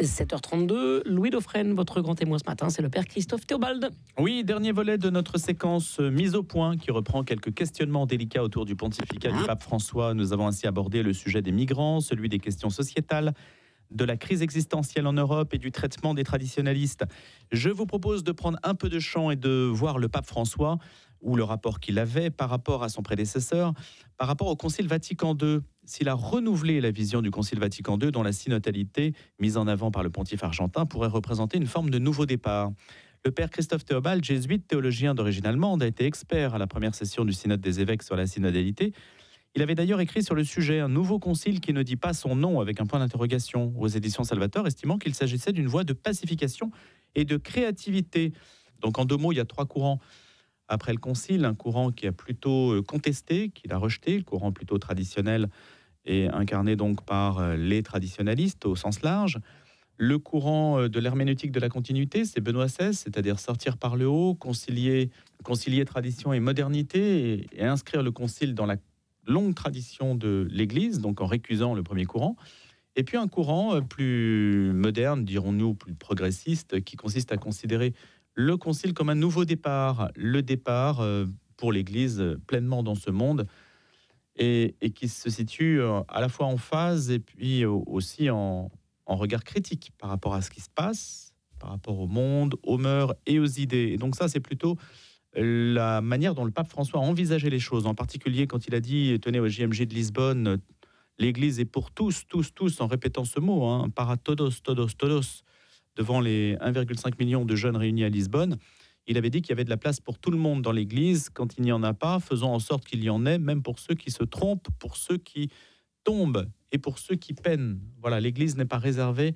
7h32, Louis Dauphren, votre grand témoin ce matin, c'est le père Christophe Théobald. Oui, dernier volet de notre séquence mise au point qui reprend quelques questionnements délicats autour du pontificat du pape François. Nous avons ainsi abordé le sujet des migrants, celui des questions sociétales, de la crise existentielle en Europe et du traitement des traditionalistes. Je vous propose de prendre un peu de champ et de voir le pape François, ou le rapport qu'il avait par rapport à son prédécesseur, par rapport au Concile Vatican II. S'il a renouvelé la vision du Concile Vatican II, dont la synodalité, mise en avant par le pontife argentin, pourrait représenter une forme de nouveau départ. Le père Christophe Théobald, jésuite, théologien d'origine allemande, a été expert à la première session du synode des évêques sur la synodalité. Il avait d'ailleurs écrit sur le sujet un nouveau concile qui ne dit pas son nom avec un point d'interrogation aux éditions Salvator, estimant qu'il s'agissait d'une voie de pacification et de créativité. Donc en deux mots, il y a trois courants après le concile, un courant qui a plutôt contesté, qu'il a rejeté, le courant plutôt traditionnel et incarné donc par les traditionalistes au sens large. Le courant de l'herméneutique de la continuité, c'est Benoît XVI, c'est-à-dire sortir par le haut, concilier tradition et modernité et inscrire le concile dans la longue tradition de l'Église, donc en récusant le premier courant. Et puis un courant plus moderne, dirons-nous, plus progressiste, qui consiste à considérer le concile comme un nouveau départ, le départ pour l'Église pleinement dans ce monde, et qui se situe à la fois en phase et puis aussi en regard critique par rapport à ce qui se passe, par rapport au monde, aux mœurs et aux idées. Et donc ça, c'est plutôt la manière dont le pape François a envisagé les choses, en particulier quand il a dit, tenez, au JMJ de Lisbonne, l'Église est pour tous, tous, tous, en répétant ce mot, para todos, todos, todos, devant les 1,5 million de jeunes réunis à Lisbonne. Il avait dit qu'il y avait de la place pour tout le monde dans l'Église. Quand il n'y en a pas, faisons en sorte qu'il y en ait, même pour ceux qui se trompent, pour ceux qui tombent et pour ceux qui peinent. Voilà, l'Église n'est pas réservée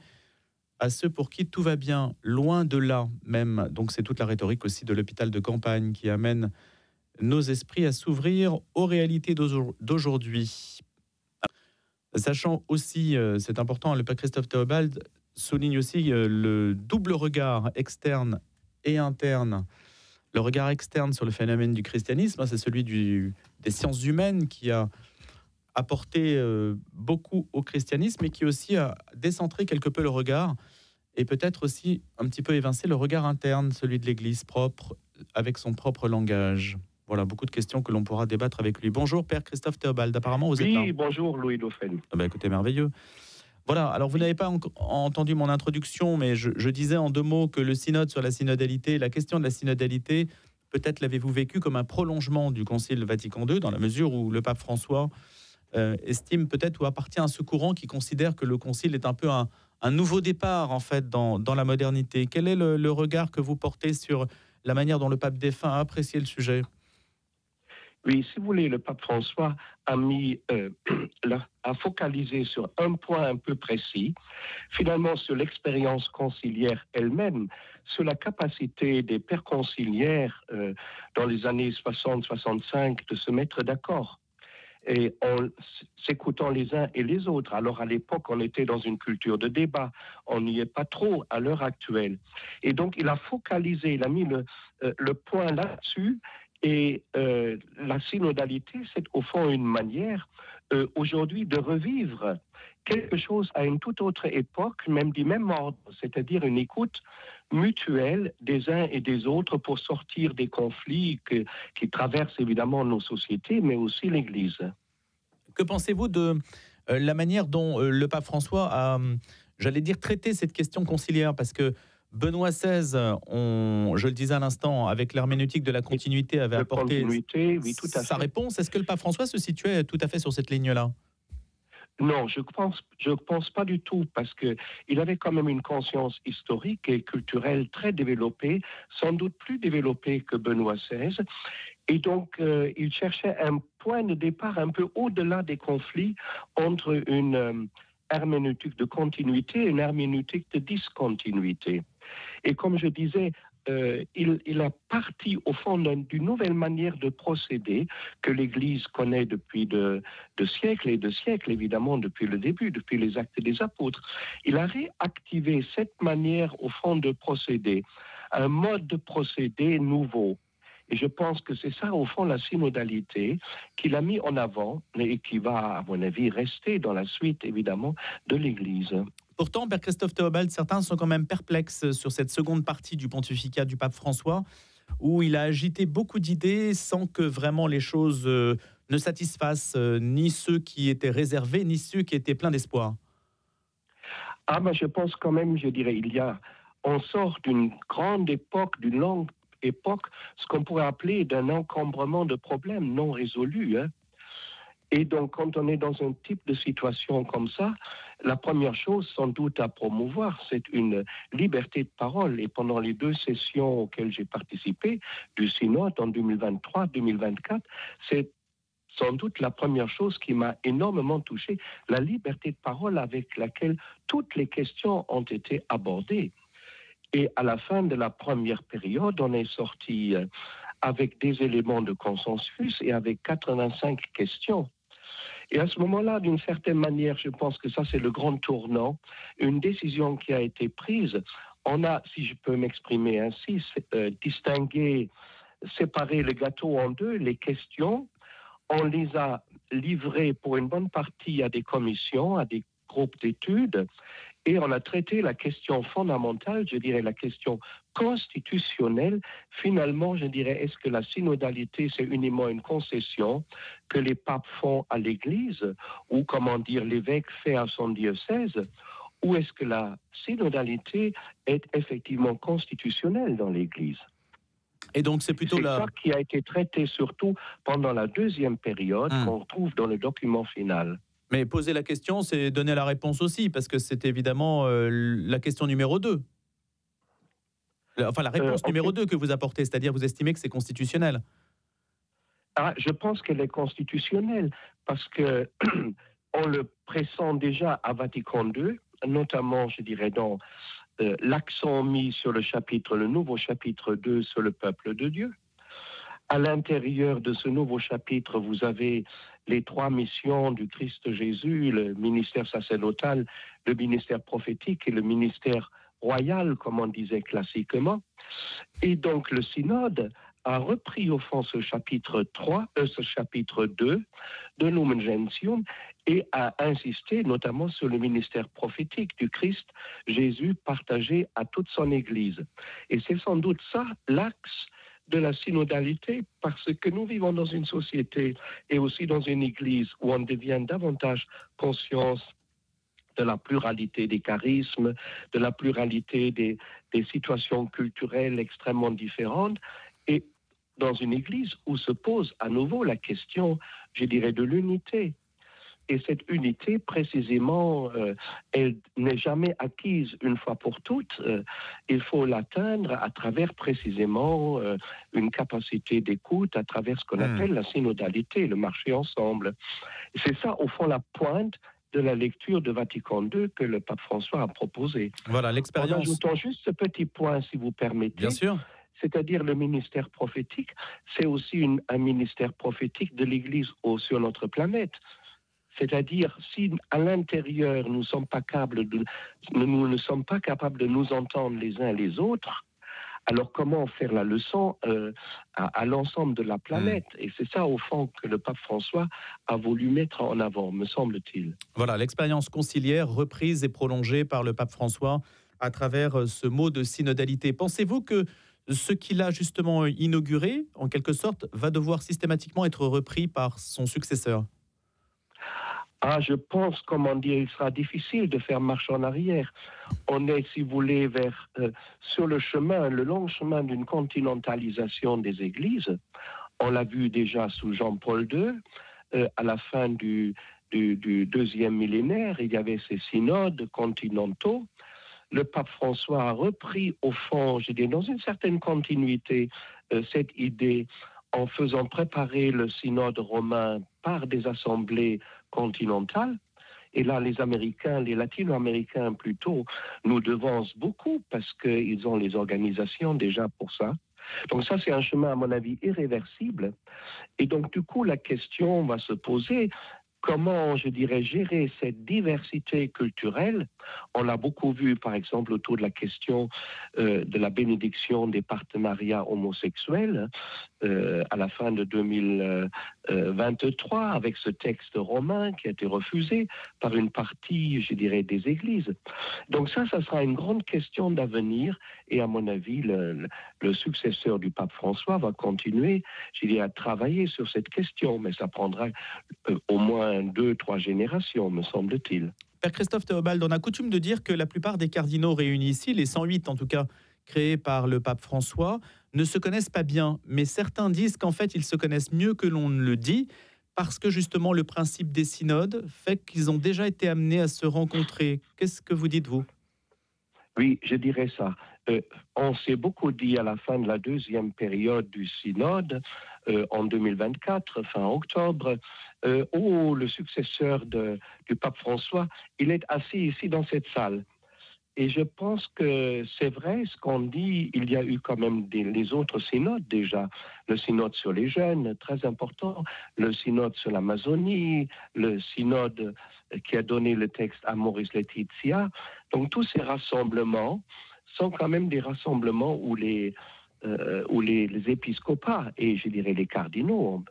à ceux pour qui tout va bien, loin de là même. Donc c'est toute la rhétorique aussi de l'hôpital de campagne qui amène nos esprits à s'ouvrir aux réalités d'aujourd'hui. Sachant aussi, c'est important, le père Christophe Théobald souligne aussi le double regard externe et interne. Le regard externe sur le phénomène du christianisme, c'est celui des sciences humaines qui a apporté beaucoup au christianisme et qui aussi a décentré quelque peu le regard et peut-être aussi un petit peu évincé le regard interne, celui de l'Église propre, avec son propre langage. Voilà, beaucoup de questions que l'on pourra débattre avec lui. Bonjour, père Christophe Théobald. Apparemment, vous êtes là. Oui, bonjour, Louis Dauphren. Écoutez, merveilleux. Voilà, alors vous n'avez pas entendu mon introduction, mais je disais en deux mots que le synode sur la synodalité, la question de la synodalité, peut-être l'avez-vous vécu comme un prolongement du Concile Vatican II, dans la mesure où le pape François estime peut-être ou appartient à ce courant qui considère que le Concile est un peu un nouveau départ, en fait, dans la modernité. Quel est le regard que vous portez sur la manière dont le pape défunt a apprécié le sujet ? Oui, si vous voulez, le pape François a focalisé sur un point un peu précis, finalement sur l'expérience conciliaire elle-même, sur la capacité des pères conciliaires dans les années 60-65 de se mettre d'accord. Et en s'écoutant les uns et les autres. Alors à l'époque, on était dans une culture de débat, on n'y est pas trop à l'heure actuelle. Et donc il a focalisé, il a mis le point là-dessus. Et la synodalité, c'est au fond une manière aujourd'hui de revivre quelque chose à une toute autre époque, même du même ordre, c'est-à-dire une écoute mutuelle des uns et des autres pour sortir des conflits qui traversent évidemment nos sociétés, mais aussi l'Église. Que pensez-vous de la manière dont le pape François a, j'allais dire, traité cette question conciliaire ? Parce que Benoît XVI, je le disais à l'instant, avec l'herméneutique de la continuité, avait apporté oui, tout à sa fait. réponse. Est-ce que le pape François se situait tout à fait sur cette ligne-là ? Non, je pense pas du tout, parce qu'il avait quand même une conscience historique et culturelle très développée, sans doute plus développée que Benoît XVI. Et donc, il cherchait un point de départ un peu au-delà des conflits entre une herméneutique de continuité et une herméneutique de discontinuité. Et comme je disais, il a parti au fond d'une nouvelle manière de procéder que l'Église connaît depuis de siècles et de siècles, évidemment, depuis le début, depuis les Actes des Apôtres. Il a réactivé cette manière, au fond, de procéder, un mode de procéder nouveau. Et je pense que c'est ça, au fond, la synodalité qu'il a mis en avant et qui va, à mon avis, rester dans la suite, évidemment, de l'Église. Pourtant, Père Christophe Théobald, certains sont quand même perplexes sur cette seconde partie du pontificat du pape François, où il a agité beaucoup d'idées sans que vraiment les choses ne satisfassent ni ceux qui étaient réservés, ni ceux qui étaient pleins d'espoir. Ah ben je pense quand même, je dirais, on sort d'une grande époque, d'une longue époque, ce qu'on pourrait appeler d'un encombrement de problèmes non résolus, hein. Et donc, quand on est dans un type de situation comme ça, la première chose, sans doute, à promouvoir, c'est une liberté de parole. Et pendant les 2 sessions auxquelles j'ai participé, du synode en 2023-2024, c'est sans doute la première chose qui m'a énormément touché, la liberté de parole avec laquelle toutes les questions ont été abordées. Et à la fin de la première période, on est sorti avec des éléments de consensus et avec 85 questions. Et à ce moment-là, d'une certaine manière, je pense que ça, c'est le grand tournant, une décision qui a été prise. On a, si je peux m'exprimer ainsi, distingué, séparé le gâteau en deux, les questions. On les a livrées pour une bonne partie à des commissions, à des groupes d'études, et on a traité la question fondamentale, je dirais la question constitutionnelle. Finalement, je dirais, est-ce que la synodalité, c'est uniquement une concession que les papes font à l'Église, ou comment dire, l'évêque fait à son diocèse, ou est-ce que la synodalité est effectivement constitutionnelle dans l'Église? Et donc c'est plutôt ça qui a été traité surtout pendant la deuxième période qu'on trouve dans le document final. Mais poser la question, c'est donner la réponse aussi, parce que c'est évidemment la question numéro 2. Enfin, la réponse numéro 2 que vous apportez, c'est-à-dire vous estimez que c'est constitutionnel. Ah, je pense qu'elle est constitutionnelle, parce que on le pressent déjà à Vatican II, notamment, je dirais, dans l'accent mis sur le nouveau chapitre 2 sur le peuple de Dieu. À l'intérieur de ce nouveau chapitre, vous avez les 3 missions du Christ Jésus, le ministère sacerdotal, le ministère prophétique et le ministère royal, comme on disait classiquement. Et donc le synode a repris au fond ce chapitre 2 de Lumen Gentium et a insisté notamment sur le ministère prophétique du Christ Jésus partagé à toute son Église. Et c'est sans doute ça l'axe de la synodalité, parce que nous vivons dans une société et aussi dans une Église où on devient davantage conscience de la pluralité des charismes, de la pluralité des situations culturelles extrêmement différentes, et dans une Église où se pose à nouveau la question, je dirais, de l'unité. Et cette unité, précisément, elle n'est jamais acquise une fois pour toutes. Il faut l'atteindre à travers précisément une capacité d'écoute, à travers ce qu'on appelle la synodalité, le marcher ensemble. C'est ça, au fond, la pointe de la lecture de Vatican II que le pape François a proposé. Voilà, l'expérience. En ajoutant juste ce petit point, si vous permettez. Bien sûr. C'est-à-dire le ministère prophétique, c'est aussi un ministère prophétique de l'Église sur notre planète. C'est-à-dire, si à l'intérieur, nous ne sommes pas capables de nous entendre les uns les autres, alors comment faire la leçon à l'ensemble de la planète? Et c'est ça, au fond, que le pape François a voulu mettre en avant, me semble-t-il. Voilà, l'expérience conciliaire reprise et prolongée par le pape François à travers ce mot de synodalité. Pensez-vous que ce qu'il a justement inauguré, en quelque sorte, va devoir systématiquement être repris par son successeur ? Ah, je pense, comment dire, il sera difficile de faire marche en arrière. On est, si vous voulez, sur le long chemin d'une continentalisation des églises. On l'a vu déjà sous Jean-Paul II, à la fin du deuxième millénaire, il y avait ces synodes continentaux. Le pape François a repris, au fond, je dis, dans une certaine continuité, cette idée en faisant préparer le synode romain par des assemblées continentales. Et là, les Américains, les Latino-Américains plutôt, nous devancent beaucoup parce qu'ils ont les organisations déjà pour ça. Donc ça, c'est un chemin, à mon avis, irréversible. Et donc, du coup, la question va se poser, comment, je dirais, gérer cette diversité culturelle. On l'a beaucoup vu, par exemple, autour de la question de la bénédiction des partenariats homosexuels à la fin de 2023, avec ce texte romain qui a été refusé par une partie, je dirais, des églises. Donc ça sera une grande question d'avenir, et à mon avis, le successeur du pape François va continuer, je dirais, à travailler sur cette question, mais ça prendra au moins 2-3 générations, me semble-t-il. Père Christophe Théobald, on a coutume de dire que la plupart des cardinaux réunis ici, les 108 en tout cas, créés par le pape François, ne se connaissent pas bien. Mais certains disent qu'en fait, ils se connaissent mieux que l'on ne le dit, parce que justement, le principe des synodes fait qu'ils ont déjà été amenés à se rencontrer. Qu'est-ce que vous dites, vous ? Oui, je dirais ça. On s'est beaucoup dit à la fin de la deuxième période du synode, en 2024, fin octobre, où le successeur du pape François, il est assis ici dans cette salle. Et je pense que c'est vrai ce qu'on dit, il y a eu quand même les autres synodes déjà. Le synode sur les jeunes, très important, le synode sur l'Amazonie, le synode qui a donné le texte à Maurice Laetitia. Donc tous ces rassemblements sont quand même des rassemblements où les épiscopats et je dirais les cardinaux ont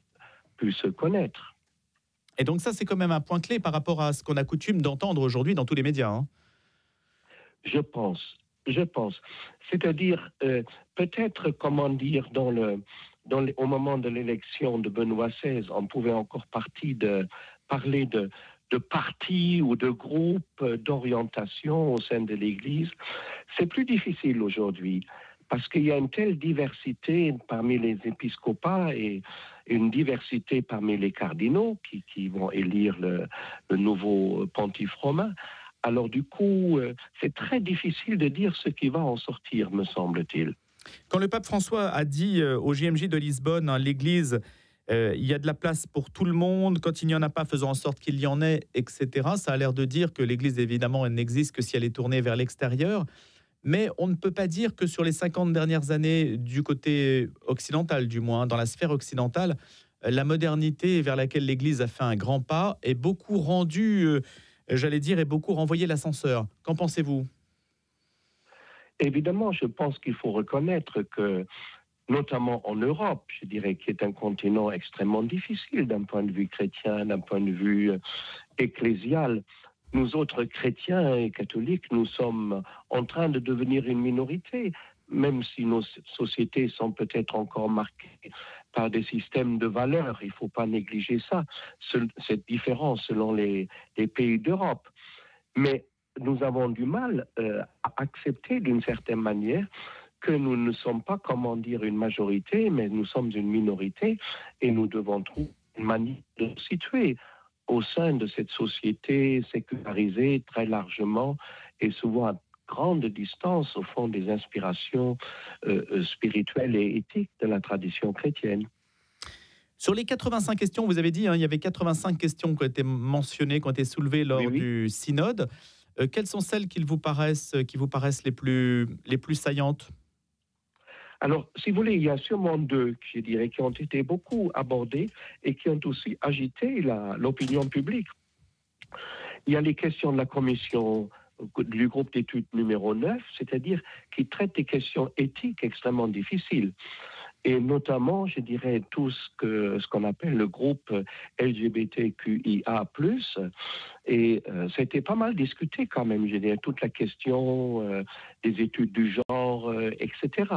pu se connaître. Et donc ça, c'est quand même un point clé par rapport à ce qu'on a coutume d'entendre aujourd'hui dans tous les médias, hein. Je pense. C'est-à-dire, peut-être, comment dire, au moment de l'élection de Benoît XVI, on pouvait encore parler de partis ou de groupes d'orientation au sein de l'Église. C'est plus difficile aujourd'hui, parce qu'il y a une telle diversité parmi les épiscopats et une diversité parmi les cardinaux qui vont élire le nouveau pontife romain. Alors du coup, c'est très difficile de dire ce qui va en sortir, me semble-t-il. Quand le pape François a dit au JMJ de Lisbonne, hein, l'Église, il y a de la place pour tout le monde, quand il n'y en a pas, faisons en sorte qu'il y en ait, etc. Ça a l'air de dire que l'Église, évidemment, elle n'existe que si elle est tournée vers l'extérieur. Mais on ne peut pas dire que sur les 50 dernières années, du côté occidental du moins, dans la sphère occidentale, la modernité vers laquelle l'Église a fait un grand pas est beaucoup rendue... j'allais dire, et beaucoup renvoyé l'ascenseur. Qu'en pensez-vous ? Évidemment, je pense qu'il faut reconnaître que, notamment en Europe, je dirais, qui est un continent extrêmement difficile d'un point de vue chrétien, d'un point de vue ecclésial, nous autres chrétiens et catholiques, nous sommes en train de devenir une minorité, même si nos sociétés sont peut-être encore marquées par des systèmes de valeurs. Il ne faut pas négliger ça, cette différence selon les pays d'Europe. Mais nous avons du mal à accepter d'une certaine manière que nous ne sommes pas, comment dire, une majorité, mais nous sommes une minorité, et nous devons trouver une manière de nous situer au sein de cette société sécularisée très largement et souvent à grande distance, au fond, des inspirations spirituelles et éthiques de la tradition chrétienne. Sur les 85 questions, vous avez dit, hein, il y avait 85 questions qui ont été mentionnées, qui ont été soulevées lors du synode. Quelles sont celles qui vous paraissent les plus saillantes ? Alors, si vous voulez, il y a sûrement deux, je dirais, qui ont été beaucoup abordées et qui ont aussi agité l'opinion publique. Il y a les questions de la commission du groupe d'études numéro 9, c'est-à-dire qui traite des questions éthiques extrêmement difficiles. Et notamment, je dirais, tout ce qu'on appelle le groupe LGBTQIA+. Et c'était pas mal discuté quand même, je dirais, toute la question des études du genre, etc.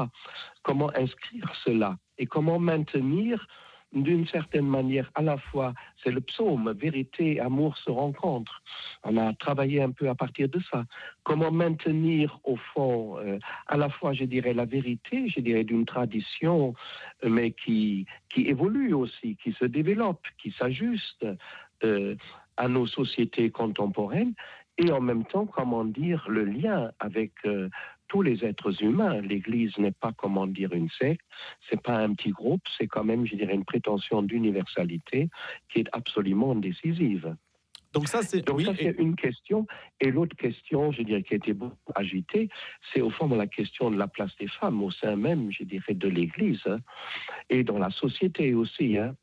Comment inscrire cela et comment maintenir d'une certaine manière, à la fois, c'est le psaume, vérité, amour se rencontrent. On a travaillé un peu à partir de ça. Comment maintenir, au fond, à la fois, je dirais, la vérité, je dirais, d'une tradition, mais qui évolue aussi, qui se développe, qui s'ajuste à nos sociétés contemporaines, et en même temps, comment dire, le lien avec tous les êtres humains. L'Église n'est pas, comment dire, une secte, c'est pas un petit groupe, c'est quand même, je dirais, une prétention d'universalité qui est absolument décisive. Donc ça, c'est une question. Et l'autre question, je dirais, qui a été beaucoup agitée, c'est au fond la question de la place des femmes au sein même, je dirais, de l'Église, hein, et dans la société aussi, hein.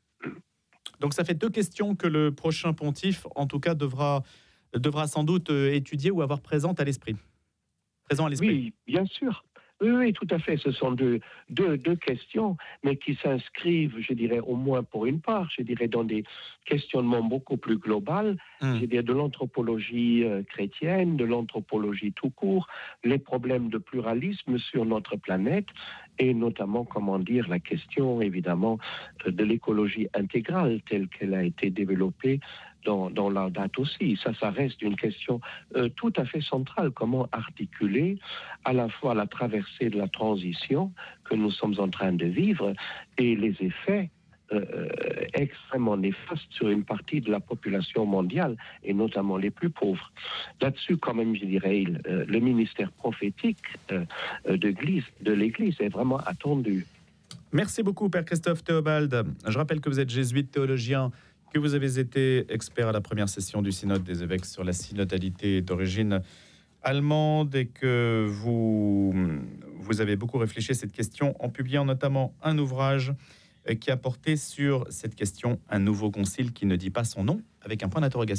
Donc ça fait 2 questions que le prochain pontife, en tout cas, devra sans doute étudier ou avoir présent à l'esprit. Oui, bien sûr. Oui, oui, tout à fait. Ce sont deux questions, mais qui s'inscrivent, je dirais, au moins pour une part, je dirais, dans des questionnements beaucoup plus globaux, je dirais, de l'anthropologie chrétienne, de l'anthropologie tout court, les problèmes de pluralisme sur notre planète, et notamment, comment dire, la question, évidemment, de l'écologie intégrale telle qu'elle a été développée dans la date aussi. Ça reste une question tout à fait centrale. Comment articuler à la fois la traversée de la transition que nous sommes en train de vivre et les effets extrêmement néfastes sur une partie de la population mondiale, et notamment les plus pauvres. Là-dessus, quand même, je dirais, le ministère prophétique de l'Église est vraiment attendu. Merci beaucoup, Père Christophe Théobald. Je rappelle que vous êtes jésuite théologien, que vous avez été expert à la première session du synode des évêques sur la synodalité d'origine allemande et que vous avez beaucoup réfléchi à cette question en publiant notamment un ouvrage qui a porté sur cette question, un nouveau concile qui ne dit pas son nom, avec un point d'interrogation.